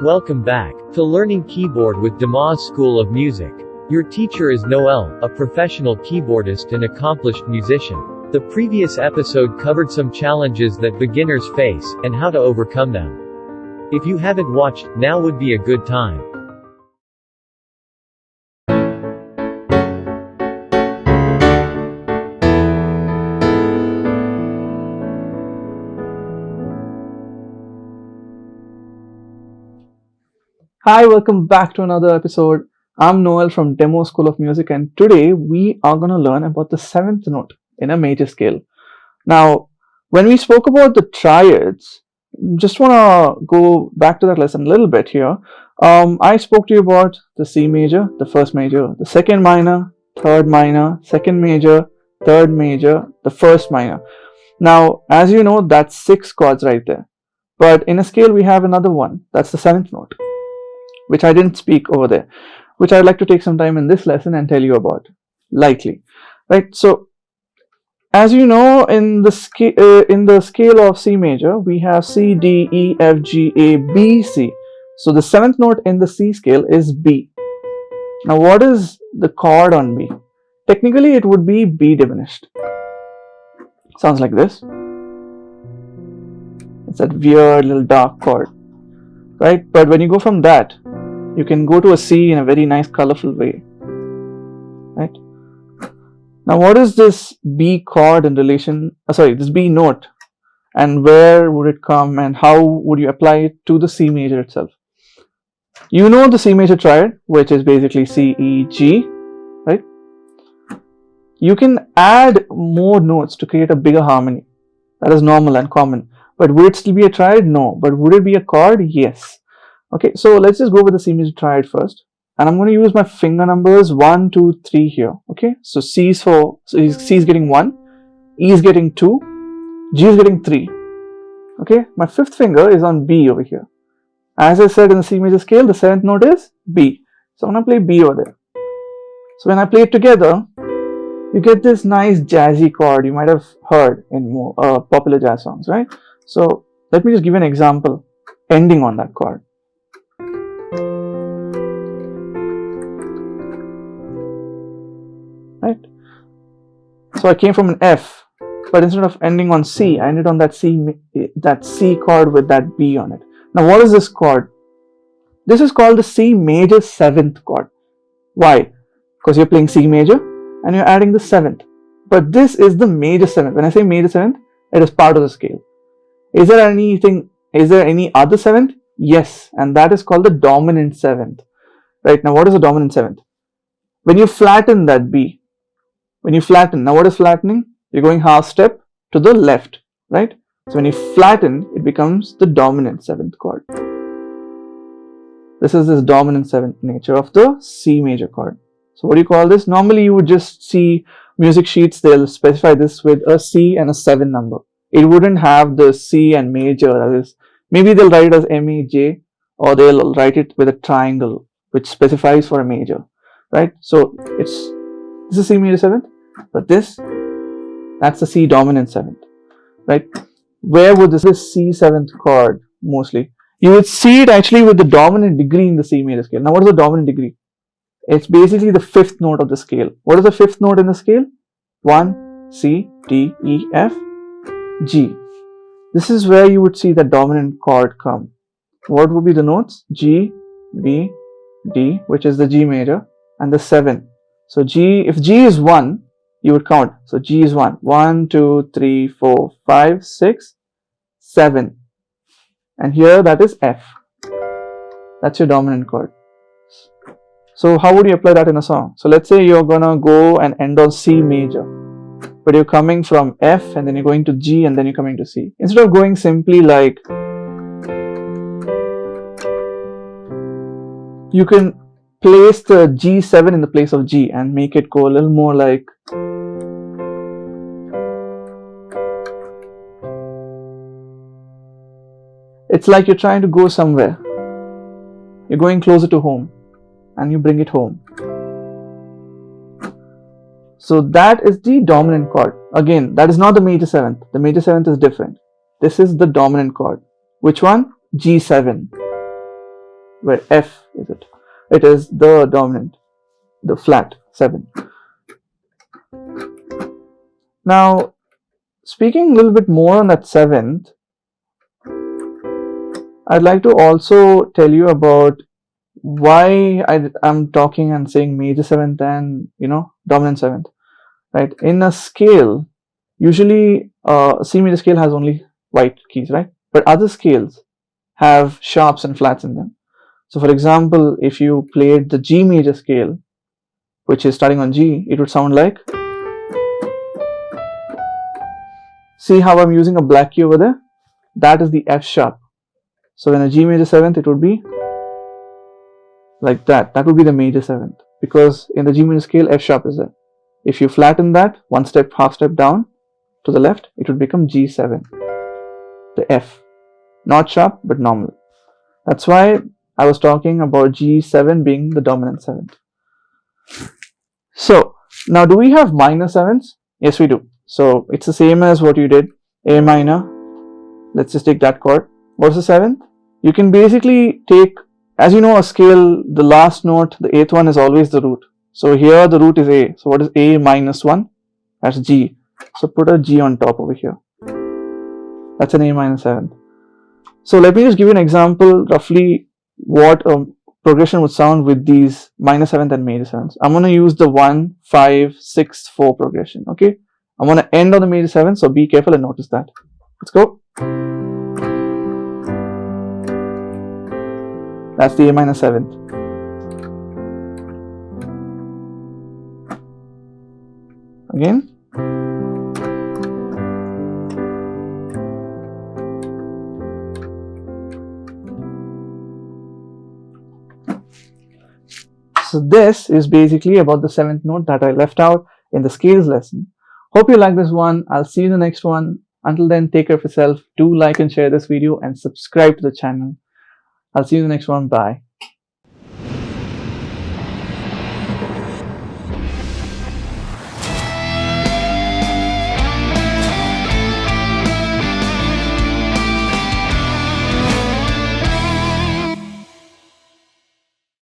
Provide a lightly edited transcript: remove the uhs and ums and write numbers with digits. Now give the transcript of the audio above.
Welcome back to Learning Keyboard with Demoz School of Music. Your teacher is Noel, a professional keyboardist and accomplished musician. The previous episode covered some challenges that beginners face, and how to overcome them. If you haven't watched, now would be a good time. Hi, welcome back to another episode. I'm Noel from Demoz School of Music, and today we are going to learn about the seventh note in a major scale. Now, when we spoke about the triads, just want to go back to that lesson a little bit here. I spoke to you about the C major, the first major, the second minor, third minor, second major, third major, the first minor. Now, as you know, that's 6 chords right there. But in a scale, we have another one. That's the seventh note, which I didn't speak over there, which I'd like to take some time in this lesson and tell you about lightly, right? So, as you know, in the scale of C major, we have C, D, E, F, G, A, B, C. So the seventh note in the C scale is B. Now, what is the chord on B? Technically, it would be B diminished. Sounds like this. It's that weird little dark chord, right? But when you go from that, you can go to a C in a very nice colorful way, right? Now, what is this B chord in relation, this B note, and where would it come and how would you apply it to the C major itself? You know the C major triad, which is basically C, E, G, right? You can add more notes to create a bigger harmony. That is normal and common. But would it still be a triad? No. But would it be a chord? Yes. Okay, so let's just go with the C major triad first, and I'm going to use my finger numbers 1, 2, 3 here. Okay, so C is getting 1, E is getting 2, G is getting 3. Okay, my fifth finger is on B over here. As I said in the C major scale, the seventh note is B, so I'm going to play B over there. So when I play it together, you get this nice jazzy chord you might have heard in more popular jazz songs, right? So let me just give you an example ending on that chord. Right? So I came from an F, but instead of ending on C, I ended on that C chord with that B on it. Now, what is this chord? This is called the C major 7th chord. Why? Because you're playing C major and you're adding the 7th. But this is the major 7th. When I say major 7th, it is part of the scale. Is there any other 7th? Yes, and that is called the dominant 7th. Right? Now, what is the dominant 7th? When you flatten that B, now what is flattening? You're going half step to the left, right? So when you flatten, it becomes the dominant 7th chord. This is this dominant 7th nature of the C major chord. So what do you call this? Normally you would just see music sheets, they'll specify this with a C and a 7 number. It wouldn't have the C and major, that is, maybe they'll write it as M-A-J, or they'll write it with a triangle, which specifies for a major, right? So this is C major 7th, but that's the C dominant 7th, right? Where would this C 7th chord mostly? You would see it actually with the dominant degree in the C major scale. Now, what is the dominant degree? It's basically the 5th note of the scale. What is the 5th note in the scale? 1, C, D, E, F, G. This is where you would see the dominant chord come. What would be the notes? G, B, D, which is the G major, and the 7. So if G is 1, you would count. So G is 1. 1, 2, 3, 4, 5, 6, 7. And here that is F. That's your dominant chord. So how would you apply that in a song? So let's say you're gonna go and end on C major, but you're coming from F and then you're going to G and then you're coming to C. Instead of going simply like, you can place the G7 in the place of G and make it go a little more like, it's like you're trying to go somewhere. You're going closer to home and you bring it home. So that is the dominant chord. Again, that is not the major 7th. The major 7th is different. This is the dominant chord. Which one? G7. where F is it. It is the dominant, the flat 7. Now, speaking a little bit more on that 7th, I'd like to also tell you about why I'm talking and saying major 7th and dominant 7th, right? In a scale, usually C major scale has only white keys, right? But other scales have sharps and flats in them. So for example, if you played the G major scale, which is starting on G, it would sound like, see how I'm using a black key over there? That is the F sharp. So in a G major 7th, it would be like that. That would be the major 7th, because in the G major scale, F sharp is there. If you flatten that one step, half step down to the left, it would become G7, the F. Not sharp, but normal. That's why I was talking about G7 being the dominant 7th. So, now do we have minor 7ths? Yes, we do. So, it's the same as what you did. A minor. Let's just take that chord. What's the 7th? You can basically take, as you know, a scale, the last note, the 8th one is always the root. So, here the root is A. So, what is A minus 1? That's G. So, put a G on top over here. That's an A minor 7th. So, let me just give you an example, roughly what a progression would sound with these minor 7th and major 7ths. I'm going to use the 1, 5, 6, 4 progression. Okay. I'm going to end on the major 7th, so be careful and notice that. Let's go. That's the A minor 7th. Again. So this is basically about the 7th note that I left out in the scales lesson. Hope you like this one. I'll see you in the next one. Until then, take care of yourself. Do like and share this video and subscribe to the channel. I'll see you in the next one. Bye.